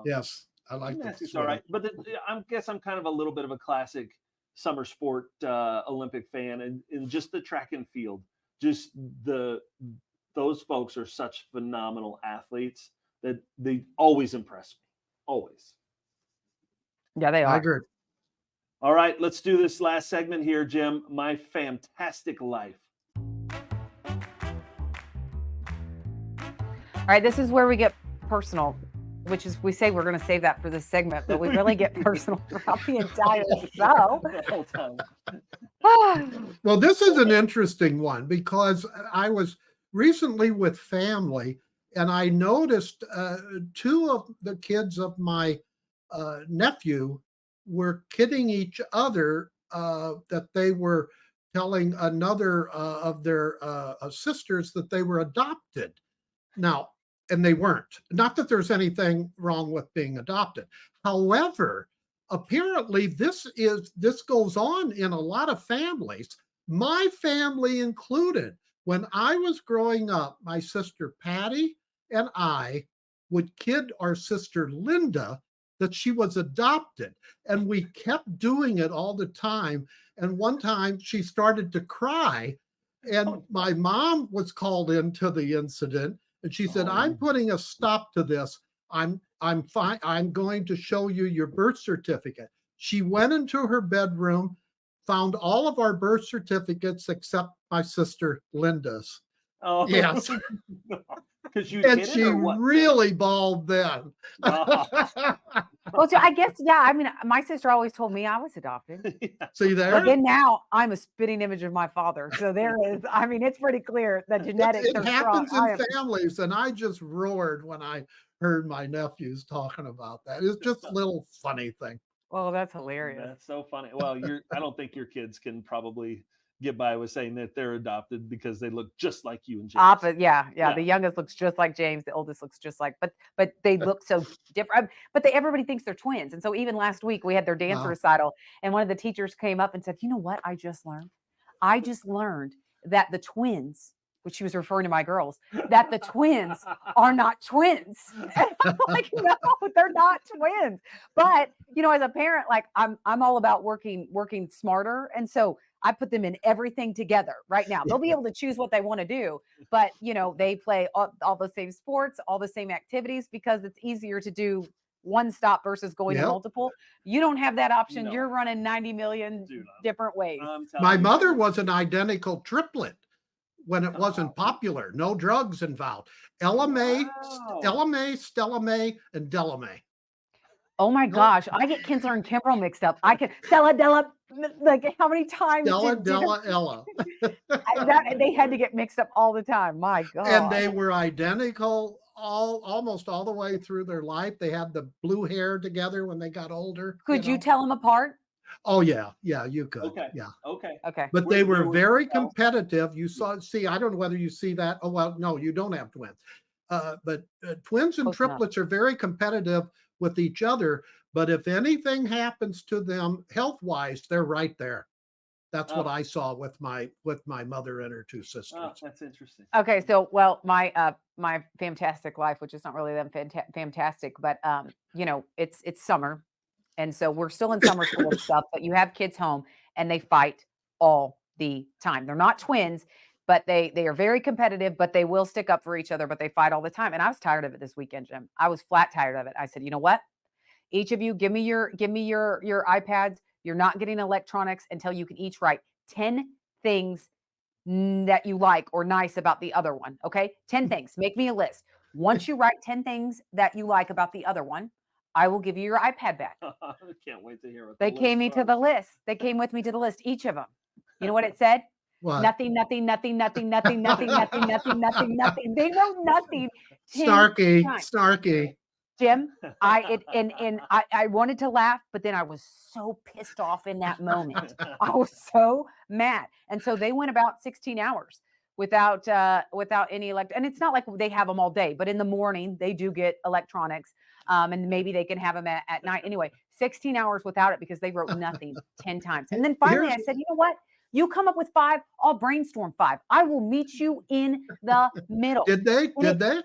Yes, I like that. Gymnastics, all right. But I guess I'm kind of a little bit of a classic summer sport Olympic fan, and just the track and field. Just those folks are such phenomenal athletes that they always impress me. Always. Yeah, they I are. agree. All right, let's do this last segment here, Jim. My fantastic life. All right, this is where we get personal, which is we say we're going to save that for this segment, but we really get personal throughout the entire show. The whole time. Well, this is an interesting one because I was recently with family and I noticed two of the kids of my nephew were kidding each other that they were telling another of their sisters that they were adopted. Now, and they weren't. Not that there's anything wrong with being adopted. However, apparently this goes on in a lot of families, my family included. When I was growing up, my sister Patty and I would kid our sister Linda that she was adopted. And we kept doing it all the time. And one time she started to cry, and my mom was called into the incident. And she said, I'm putting a stop to this. I'm fine. I'm going to show you your birth certificate. She went into her bedroom, found all of our birth certificates except my sister Linda's. Oh, Yes. Because you And hit it, she or what? really bawled then. Well, so I guess, yeah, I mean, my sister always told me I was adopted. See But there? then now I'm a spitting image of my father. So there is, I mean, it's pretty clear that genetics It are happens strong. in families. And I just roared when I heard my nephews talking about that. It's just a little funny thing. Well, that's hilarious. That's so funny. Well, I don't think your kids can probably get by with saying that they're adopted because they look just like you and James. Opposite, yeah. Yeah. The youngest looks just like James. The oldest looks just like, but they look so different. But everybody thinks they're twins. And so even last week we had their dance Wow. recital, and one of the teachers came up and said, "You know what? I just learned that the twins," which she was referring to my girls, "that the twins are not twins." And I'm like, no, they're not twins. But as a parent, like I'm all about working smarter, and so I put them in everything together right now. They'll be able to choose what they want to do, but they play all the same sports, all the same activities, because it's easier to do one stop versus going to Yep. multiple. You don't have that option. No. You're running 90 million Dude, different ways. I'm telling My you. mother was an identical triplet when it wasn't popular. No drugs involved. Ella Mae, Stella Mae, and Della Mae. Oh my gosh, I get Kinsler and Kimbrel mixed up. I can Della, like how many times? Della, did- Della, Ella. they had to get mixed up all the time. My God. And they were identical almost all the way through their life. They had the blue hair together when they got older. Could you know? tell them apart? Oh yeah, you could. Okay. Yeah. Okay. Okay. But they were very well- competitive. You see, I don't know whether you see that. Oh, well, no, you don't have twins. But twins and Close enough. triplets are very competitive with each other. But if anything happens to them health-wise, they're right there. That's what Oh. I saw with my mother and her two sisters. Oh, that's interesting. Okay. So, well, my fantastic life, which is not really that fantastic, but it's summer, and so we're still in summer school and stuff. But you have kids home, and they fight all the time. They're not twins, but they are very competitive. But they will stick up for each other. But they fight all the time. And I was tired of it this weekend, Jim. I was flat tired of it. I said, you know what? Each of you, give me your iPads. You're not getting electronics until you can each write 10 things that you like or nice about the other one. Okay. 10 things. Make me a list. Once you write 10 things that you like about the other one, I will give you your iPad back. I can't wait to hear what They the came me list to are. the list. They came with me to the list, each of them. You know what it said? What? Nothing, nothing, nothing, nothing, nothing, nothing, nothing, nothing, nothing, nothing. They know nothing. 10 Snarky, times. snarky. Jim, I wanted to laugh, but then I was so pissed off in that moment. I was so mad. And so they went about 16 hours without any and it's not like they have them all day, but in the morning they do get electronics. And maybe they can have them at night. Anyway, 16 hours without it because they wrote nothing 10 times. And then finally I said, you know what? You come up with 5, I'll brainstorm 5. I will meet you in the middle. Did they? And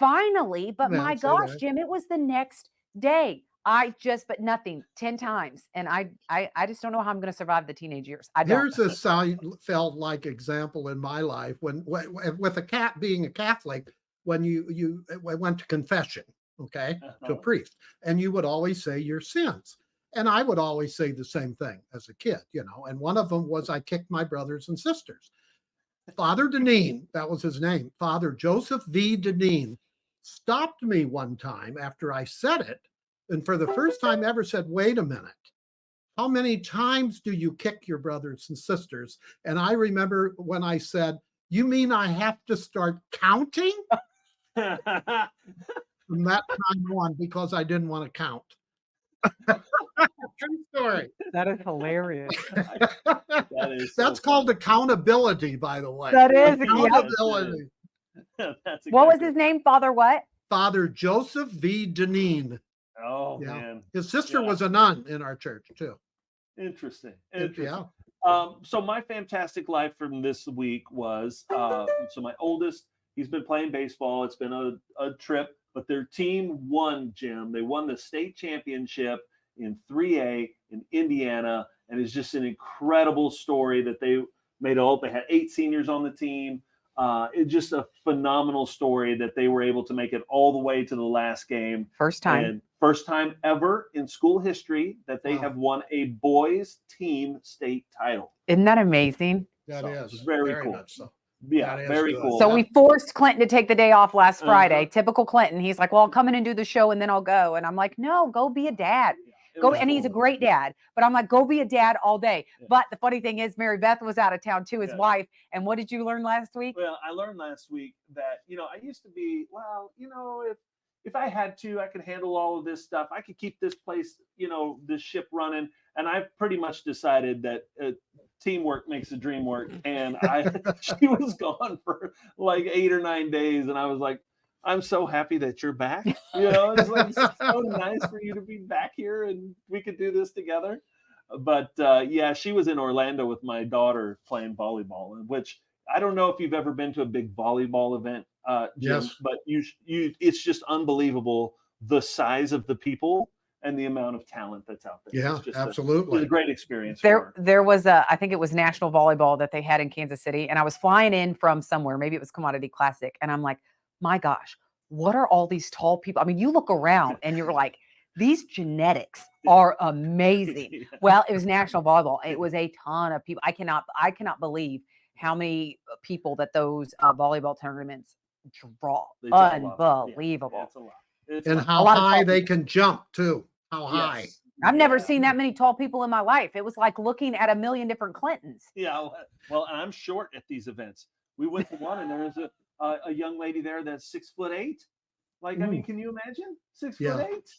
finally, but Yeah, my say gosh, that. Jim, it was the next day. But nothing, 10 times. And I just don't know how I'm going to survive the teenage years. I don't. Here's a Seinfeld-like example in my life when with a cat being a Catholic, when you went to confession, okay, to a priest, and you would always say your sins. And I would always say the same thing as a kid, and one of them was I kicked my brothers and sisters. Father Deneen, that was his name, Father Joseph V. Deneen, stopped me one time after I said it, and for the first time ever said, wait a minute. How many times do you kick your brothers and sisters? And I remember when I said, you mean I have to start counting? From that time on, because I didn't want to count. True story. That is hilarious. That's called accountability, by the way. That is accountability. That's What was exactly- his name? Father what? Father Joseph V. Deneen. Oh Yeah. man, His sister Yeah. was a nun in our church too. interesting. Yeah. So my fantastic life from this week was so my oldest, he's been playing baseball. It's been a trip, but their team won, Jim. They won the state championship in 3A in Indiana, and it's just an incredible story that they made all. They had 8 seniors on the team. It's just a phenomenal story that they were able to make it all the way to the last game. First time. And first time ever in school history that they Wow. have won a boys team state title. Isn't that amazing? That So, is very cool. much so. Yeah, That is very good. cool. So we forced Clinton to take the day off last Uh-huh. Friday. Typical Clinton. He's like, well, I'll come in and do the show and then I'll go. And I'm like, no, go be a dad. It Go. was And he's a cool. great dad. But I'm like, go be a dad all day. Yeah. But the funny thing is, Mary Beth was out of town too, his Yeah. wife. And what did you learn last week? Well, I learned last week that, I used to be, if I had to, I could handle all of this stuff. I could keep this place, this ship running. And I've pretty much decided that teamwork makes the dream work. And she was gone for like 8 or 9 days. And I was like, I'm so happy that you're back. It's like so nice for you to be back here and we could do this together. But yeah, she was in Orlando with my daughter playing volleyball, which I don't know if you've ever been to a big volleyball event, Jim, Yes. but it's just unbelievable the size of the people and the amount of talent that's out there. Yeah, It's just absolutely. it was a great experience. for her. There was I think it was national volleyball that they had in Kansas City. And I was flying in from somewhere, maybe it was Commodity Classic. And I'm like, my gosh, what are all these tall people? I mean, you look around and you're like, these genetics are amazing. Yeah. Well, it was national volleyball. It was a ton of people. I cannot believe how many people that those volleyball tournaments draw. They just love it. Yeah, Unbelievable. it's a lot. It's And a lot. how lot of high tall they people. can jump too. How high. Yes. I've never Yeah. seen that many tall people in my life. It was like looking at a million different Clintons. Yeah, well, and I'm short at these events. We went to one, and there was a young lady there that's 6'8". Like, I mean, can you imagine 6'8"?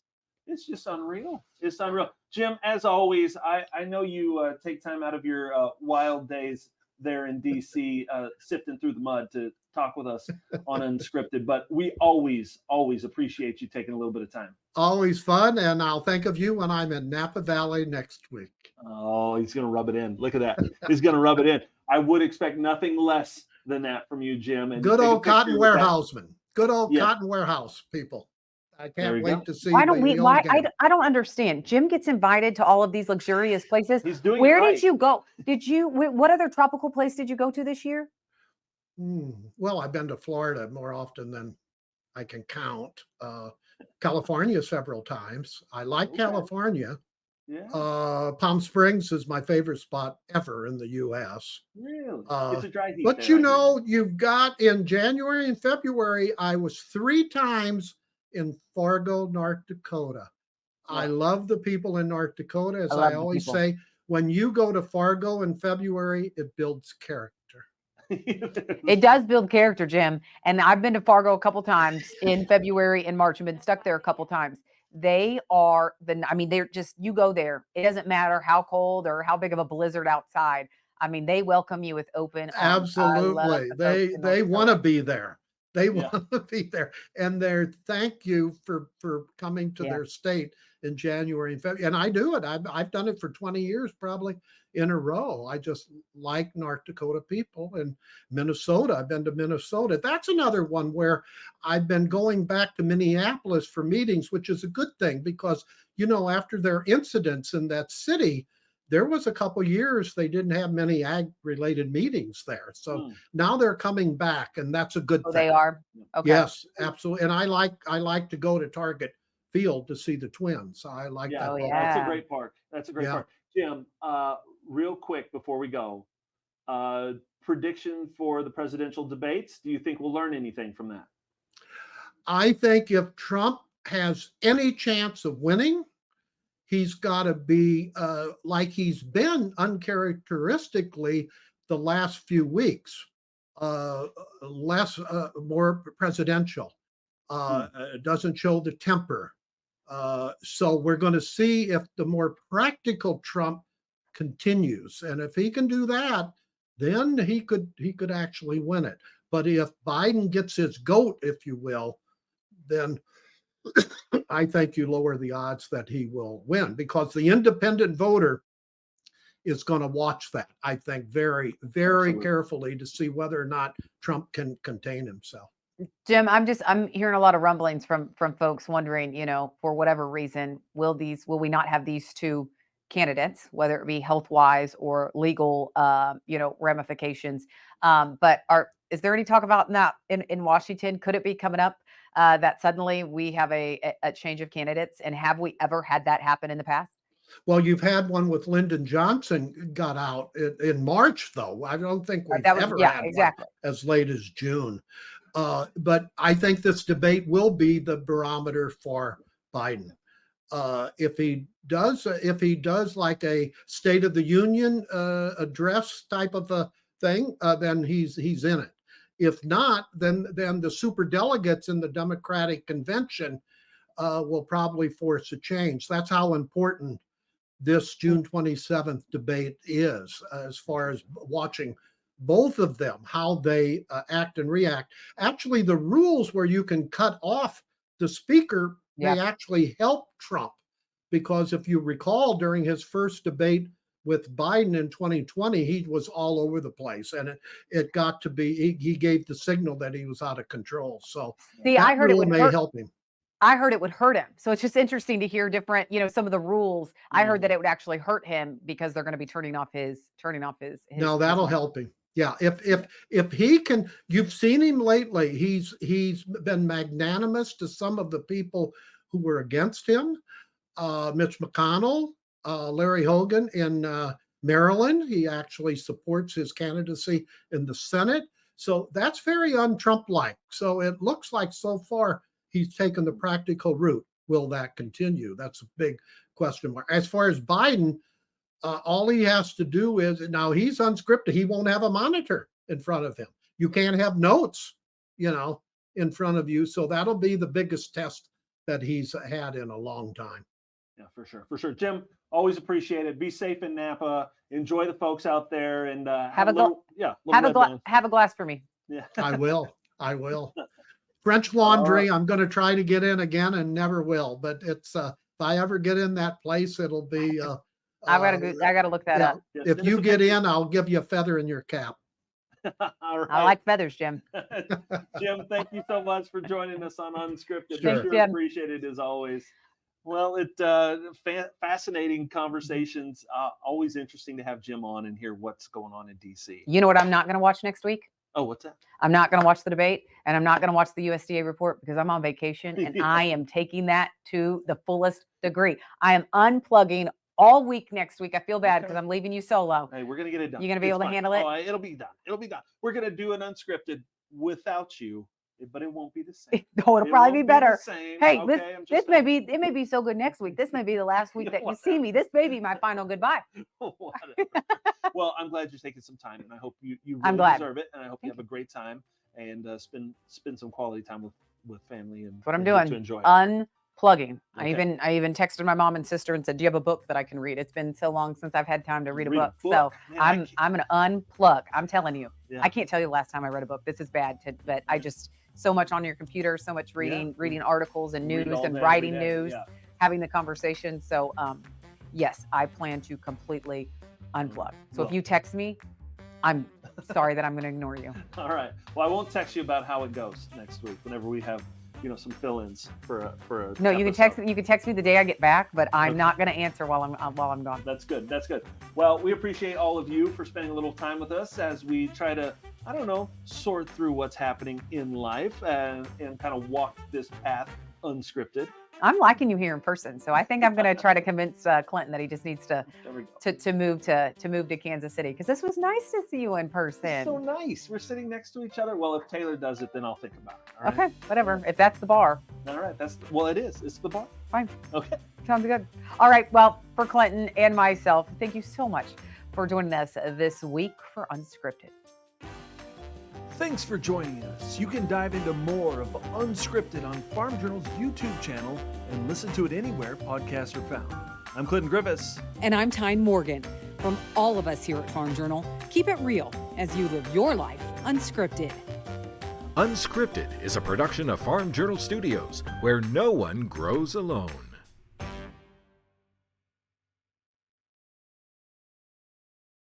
It's just unreal. It's unreal. Jim, as always, I know you take time out of your wild days there in DC, sifting through the mud to talk with us on Unscripted, but we always appreciate you taking a little bit of time. Always fun. And I'll think of you when I'm in Napa Valley next week. Oh, he's going to rub it in. Look at that. He's going to rub it in. I would expect nothing less than that from you, Jim. And Good take a old picture cotton with that. warehouseman. Good old Yeah. cotton warehouse people. I There can't we wait go. to see. Why don't we? the Why old game. I don't understand. Jim gets invited to all of these luxurious places. He's doing Where it right. did you go? What other tropical place did you go to this year? Well, I've been to Florida more often than I can count. California several times. I like Okay. California. Yeah, Palm Springs is my favorite spot ever in the U.S. really. uh, It's a dry heat. But there, you I hear. know, you've got in January and February, I was 3 times in Fargo, North Dakota. I Wow. love the people in North Dakota. As I love I the always people. say, when you go to Fargo in February, it builds character. It does build character, Jim. And I've been to Fargo a couple times in February and March and been stuck there a couple times. They're just, you go there. It doesn't matter how cold or how big of a blizzard outside. I mean, they welcome you with open arms. I love Absolutely. the folks in They North want to Dakota. be there. They Yeah. want to be there. And they're thank you for coming to Yeah. their state in January and February. And I do it. I've done it for 20 years, probably in a row. I just like North Dakota people. And Minnesota, I've been to Minnesota. That's another one where I've been going back to Minneapolis for meetings, which is a good thing because, after their incidents in that city, there was a couple years they didn't have many ag-related meetings there. So now they're coming back, and that's a good thing. They are? Okay. Yes, absolutely. And I like to go to Target Field to see the Twins. I like that. Oh, ballpark. That's a yeah. great park. That's a great Yeah. park. Jim, real quick before we go, prediction for the presidential debates. Do you think we'll learn anything from that? I think if Trump has any chance of winning, he's got to be like he's been uncharacteristically the last few weeks, more presidential. Doesn't show the temper. So we're going to see if the more practical Trump continues, and if he can do that, then he could actually win it. But if Biden gets his goat, if you will, then I think you lower the odds that he will win, because the independent voter is going to watch that, I think, very, very Absolutely. carefully to see whether or not Trump can contain himself. Jim, I'm hearing a lot of rumblings from folks wondering, for whatever reason, will we not have these two candidates, whether it be health wise or legal, ramifications. But is there any talk about that in Washington? Could it be coming up that suddenly we have a change of candidates? And have we ever had that happen in the past? Well, you've had one with Lyndon Johnson got out in March, though. I don't think we've ever had exactly. one as late as June. But I think this debate will be the barometer for Biden. If he does like a State of the Union address type of a thing, then he's in it. If not, then the superdelegates in the Democratic convention will probably force a change. That's how important this June 27th debate is, as far as watching both of them, how they act and react. Actually, the rules where you can cut off the speaker may actually help Trump, because if you recall, during his first debate with Biden in 2020, he was all over the place, and it got to be, he gave the signal that he was out of control. So See, I heard it would help him. I heard it would hurt him. So it's just interesting to hear different, some of the rules. I heard that it would actually hurt him because they're going to be turning off his. No, that'll help him. Yeah, if he can, you've seen him lately. He's been magnanimous to some of the people who were against him. Mitch McConnell, Larry Hogan in Maryland. He actually supports his candidacy in the Senate. So that's very un-Trump-like. So it looks like so far he's taken the practical route. Will that continue? That's a big question mark. As far as Biden, all he has to do is, now he's unscripted. He won't have a monitor in front of him. You can't have notes, in front of you. So that'll be the biggest test that he's had in a long time. Yeah, for sure. For sure. Jim, always appreciate it. Be safe in Napa. Enjoy the folks out there, and have a glass for me. Yeah. I will. French Laundry, I'm going to try to get in again and never will, but it's if I ever get in that place, it'll be I gotta look that up. If you get in, I'll give you a feather in your cap. All right. I like feathers, Jim. Jim, thank you so much for joining us on Unscripted. Sure. Sure appreciate it as always. Well, fascinating conversations. Always interesting to have Jim on and hear what's going on in DC. You know what I'm not going to watch next week? Oh, what's that? I'm not going to watch the debate, and I'm not going to watch the USDA report because I'm on vacation, and I am taking that to the fullest degree. I am unplugging all week next week. I feel bad because I'm leaving you solo. Hey, we're going to get it done. You're going to be able to handle it? Oh, it'll be done. It'll be done. We're going to do an Unscripted without you, but it won't be the same. No, it'll probably be better. Hey, okay, it may be so good next week. This may be the last week that you see me. This may be my final goodbye. Whatever. Well, I'm glad you're taking some time, and I hope you really deserve it, and I hope you have a great time and spend some quality time with family. And that's what I'm doing. To enjoy. Unplugging. Okay. I even texted my mom and sister and said, "Do you have a book that I can read? It's been so long since I've had time to read a book." So man, I'm gonna unplug. I'm telling you. Yeah. I can't tell you the last time I read a book. This is bad, but I just so much on your computer, so much reading articles and news and writing news. Yeah. having the conversation. So yes, I plan to completely unplug. So if you text me, I'm sorry that I'm going to ignore you. All right. Well, I won't text you about how it goes next week whenever we have, some fill-ins for a No, you can text episode. me. You can text me the day I get back, but I'm not going to answer while I'm gone. That's good. That's good. Well, we appreciate all of you for spending a little time with us as we try to, sort through what's happening in life and kind of walk this path unscripted. I'm liking you here in person, so I think I'm going to try to convince Clinton that he just needs to move to Kansas City, because this was nice to see you in person. So nice. We're sitting next to each other. Well, if Taylor does it, then I'll think about it. All right? Okay, whatever. If that's the bar. All right. It is. It's the bar. Fine. Okay. Sounds good. All right. Well, for Clinton and myself, thank you so much for joining us this week for Unscripted. Thanks for joining us. You can dive into more of Unscripted on Farm Journal's YouTube channel and listen to it anywhere podcasts are found. I'm Clinton Griffiths. And I'm Tyne Morgan. From all of us here at Farm Journal, keep it real as you live your life unscripted. Unscripted is a production of Farm Journal Studios, where no one grows alone.